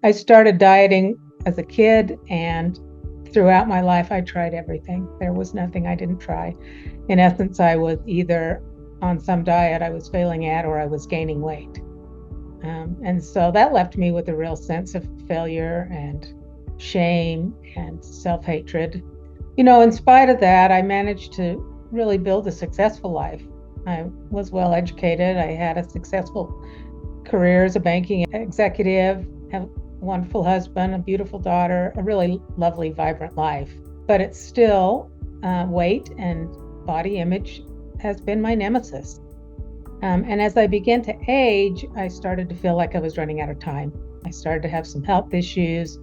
I started dieting as a kid, and throughout my life, I tried everything. There was nothing I didn't try. In essence, I was either on some diet I was failing at or I was gaining weight. And so that left me with a real sense of failure and shame and self hatred. In spite of that, I managed to really build a successful life. I was well educated. I had a successful career as a banking executive, have a wonderful husband, a beautiful daughter, a really lovely, vibrant life. But it's still weight and body image has been my nemesis. And as I began to age, I started to feel like I was running out of time. I started to have some health issues,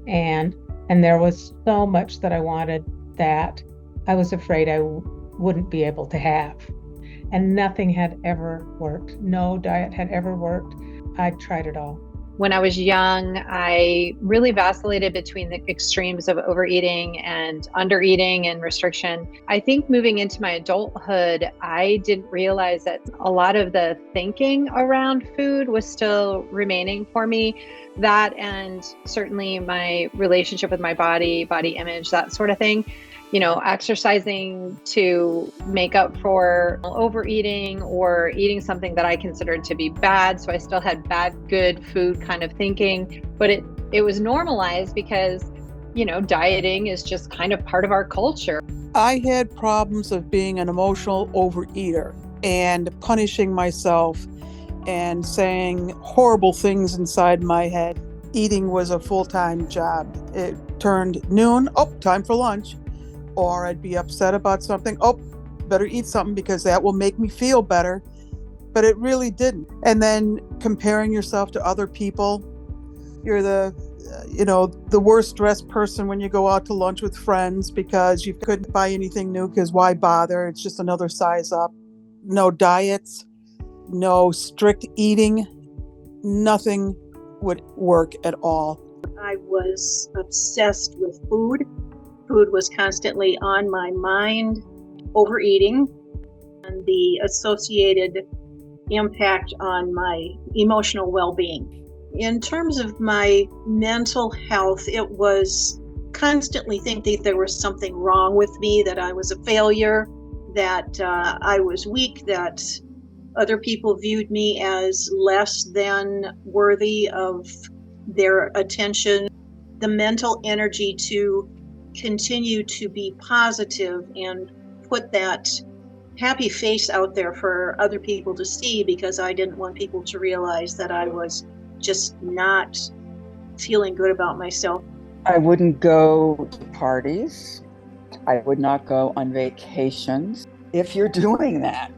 and there was so much that I wanted that I was afraid I wouldn't be able to have. And nothing had ever worked. No diet had ever worked. I'd tried it all. When I was young, I really vacillated between the extremes of overeating and undereating and restriction. I think moving into my adulthood, I didn't realize that a lot of the thinking around food was still remaining for me. That, and certainly my relationship with my body image, that sort of thing. Exercising to make up for overeating or eating something that I considered to be bad. So I still had bad, good food kind of thinking, but it was normalized because, dieting is just kind of part of our culture. I had problems of being an emotional overeater and punishing myself and saying horrible things inside my head. Eating was a full-time job. It turned noon, time for lunch. Or I'd be upset about something. Better eat something because that will make me feel better. But it really didn't. And then comparing yourself to other people. You're the worst dressed person when you go out to lunch with friends because you couldn't buy anything new because why bother? It's just another size up. No diets, no strict eating. Nothing would work at all. I was obsessed with food. Food was constantly on my mind, overeating, and the associated impact on my emotional well-being. In terms of my mental health, it was constantly thinking there was something wrong with me, that I was a failure, that I was weak, that other people viewed me as less than worthy of their attention. The mental energy to continue to be positive and put that happy face out there for other people to see, because I didn't want people to realize that I was just not feeling good about myself. I wouldn't go to parties. I would not go on vacations. If you're doing that,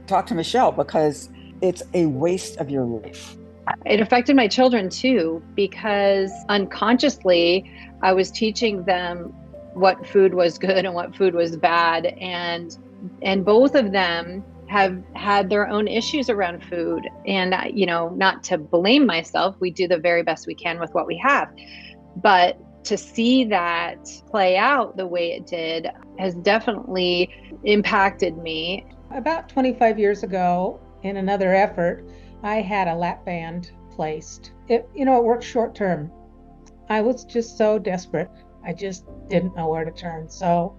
talk to Michelle, because it's a waste of your life. It affected my children too, because unconsciously I was teaching them what food was good and what food was bad. And both of them have had their own issues around food. And, not to blame myself, we do the very best we can with what we have. But to see that play out the way it did has definitely impacted me. About 25 years ago, in another effort, I had a lap band placed. It worked short term. I was just so desperate. I just didn't know where to turn. So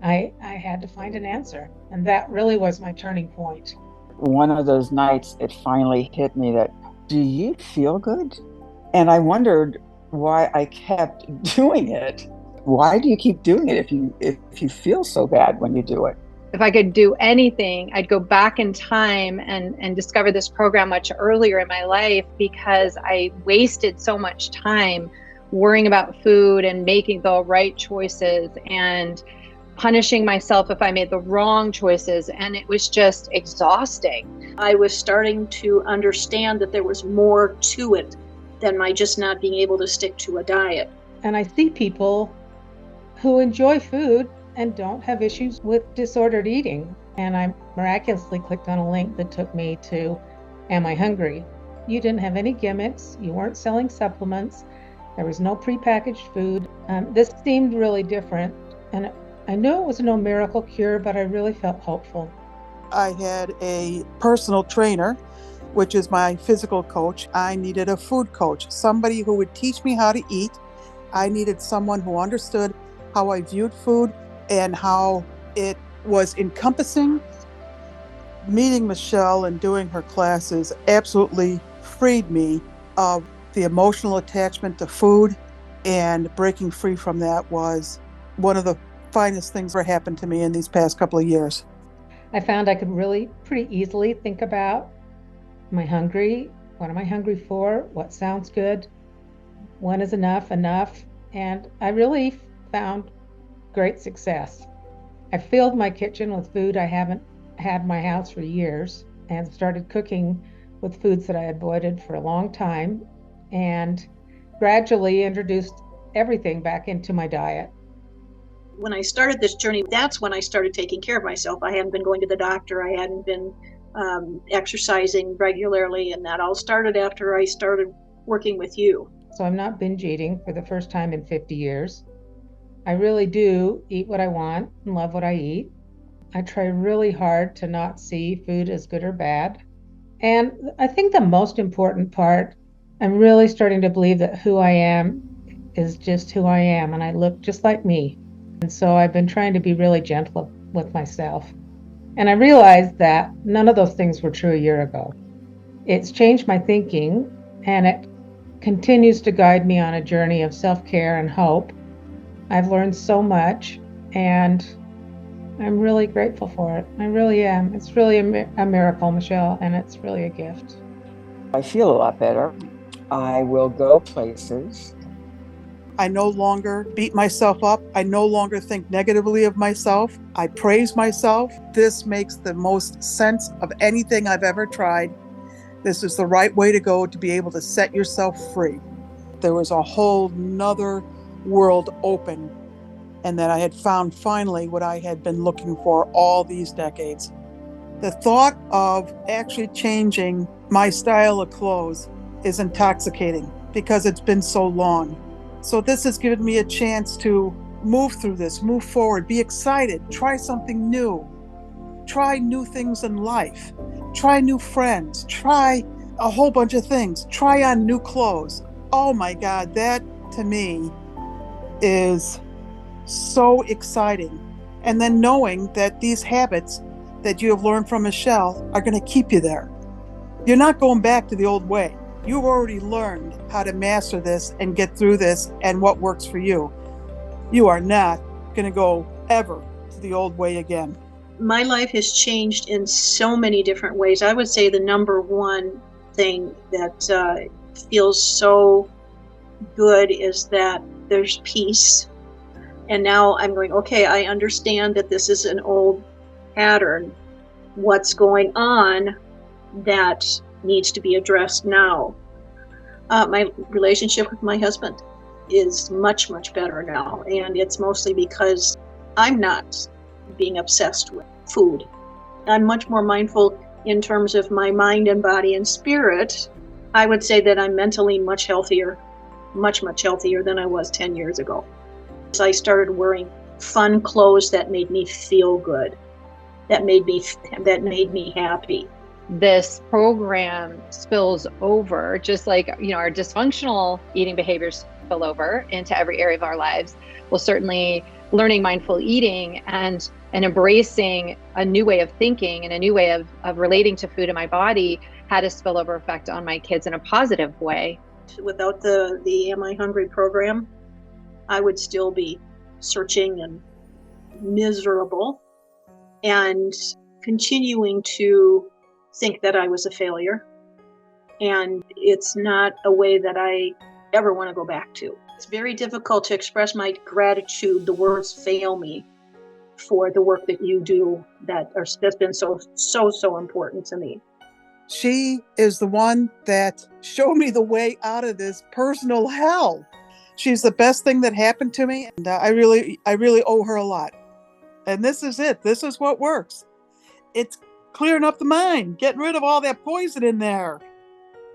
I had to find an answer. And that really was my turning point. One of those nights, it finally hit me that, do you feel good? And I wondered why I kept doing it. Why do you keep doing it if you feel so bad when you do it? If I could do anything, I'd go back in time and discover this program much earlier in my life, because I wasted so much time worrying about food and making the right choices and punishing myself if I made the wrong choices. And it was just exhausting. I was starting to understand that there was more to it than my just not being able to stick to a diet. And I see people who enjoy food and don't have issues with disordered eating. And I miraculously clicked on a link that took me to Am I Hungry? You didn't have any gimmicks. You weren't selling supplements. There was no prepackaged food. This seemed really different. And I knew it was no miracle cure, but I really felt hopeful. I had a personal trainer which is my physical coach. I needed a food coach, somebody who would teach me how to eat. I needed someone who understood how I viewed food and how it was encompassing. Meeting Michelle and doing her classes absolutely freed me of the emotional attachment to food, and breaking free from that was one of the finest things that happened to me in these past couple of years. I found I could really pretty easily think about, am I hungry? What am I hungry for? What sounds good? When is enough? And I really found great success. I filled my kitchen with food I haven't had in my house for years, and started cooking with foods that I avoided for a long time, and gradually introduced everything back into my diet. When I started this journey, that's when I started taking care of myself. I hadn't been going to the doctor. I hadn't been exercising regularly, and that all started after I started working with you. So I'm not binge eating for the first time in 50 years. I really do eat what I want and love what I eat. I try really hard to not see food as good or bad. And I think the most important part, I'm really starting to believe that who I am is just who I am, and I look just like me. And so I've been trying to be really gentle with myself. And I realized that none of those things were true a year ago. It's changed my thinking, and it continues to guide me on a journey of self-care and hope. I've learned so much, and I'm really grateful for it. I really am. It's really a miracle, Michelle, and it's really a gift. I feel a lot better. I will go places. I no longer beat myself up. I no longer think negatively of myself. I praise myself. This makes the most sense of anything I've ever tried. This is the right way to go to be able to set yourself free. There was a whole nother world open, and that I had found finally what I had been looking for all these decades. The thought of actually changing my style of clothes is intoxicating because it's been so long. So this has given me a chance to move through this, move forward, be excited, try something new, try new things in life, try new friends, try a whole bunch of things, try on new clothes. Oh my God, that to me is so exciting. And then knowing that these habits that you have learned from Michelle are going to keep you there. You're not going back to the old way. You've already learned how to master this and get through this and what works for you. You are not going to go ever to the old way again. My life has changed in so many different ways. I would say the number one thing that feels so good is that there's peace. And now I'm going, okay, I understand that this is an old pattern. What's going on that needs to be addressed now? My relationship with my husband is much, much better now. And it's mostly because I'm not being obsessed with food. I'm much more mindful in terms of my mind and body and spirit. I would say that I'm mentally much healthier, much, much healthier than I was 10 years ago. I started wearing fun clothes that made me feel good, that made me happy. This program spills over, just like, our dysfunctional eating behaviors spill over into every area of our lives. Well, certainly learning mindful eating and embracing a new way of thinking and a new way of relating to food in my body had a spillover effect on my kids in a positive way. Without the Am I Hungry program, I would still be searching and miserable and continuing to think that I was a failure. And it's not a way that I ever want to go back to. It's very difficult to express my gratitude. The words fail me for the work that you do that's been so important to me. She is the one that showed me the way out of this personal hell. She's the best thing that happened to me, and I really owe her a lot. And this is it. This is what works. It's clearing up the mind, getting rid of all that poison in there.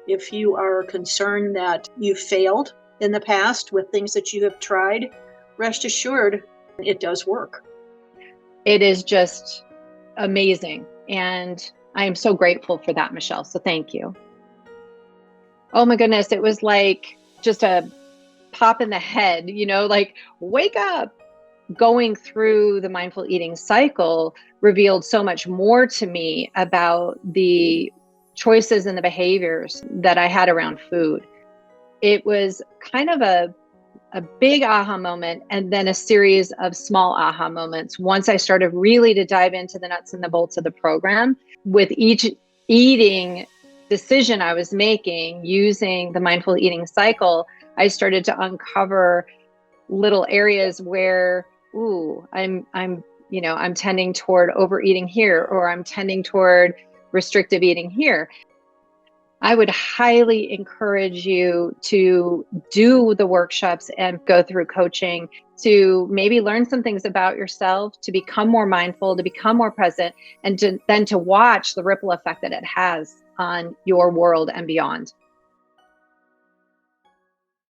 If you are concerned that you failed in the past with things that you have tried, rest assured it does work. It is just amazing. And I am so grateful for that, Michelle. So thank you. Oh my goodness. It was like just a pop in the head, like wake up. Going through the mindful eating cycle revealed so much more to me about the choices and the behaviors that I had around food. It was kind of a big aha moment and then a series of small aha moments once I started really to dive into the nuts and the bolts of the program. With each eating decision I was making using the mindful eating cycle, I started to uncover little areas where I'm tending toward overeating here, or I'm tending toward restrictive eating here. I would highly encourage you to do the workshops and go through coaching to maybe learn some things about yourself, to become more mindful, to become more present, and then to watch the ripple effect that it has on your world and beyond.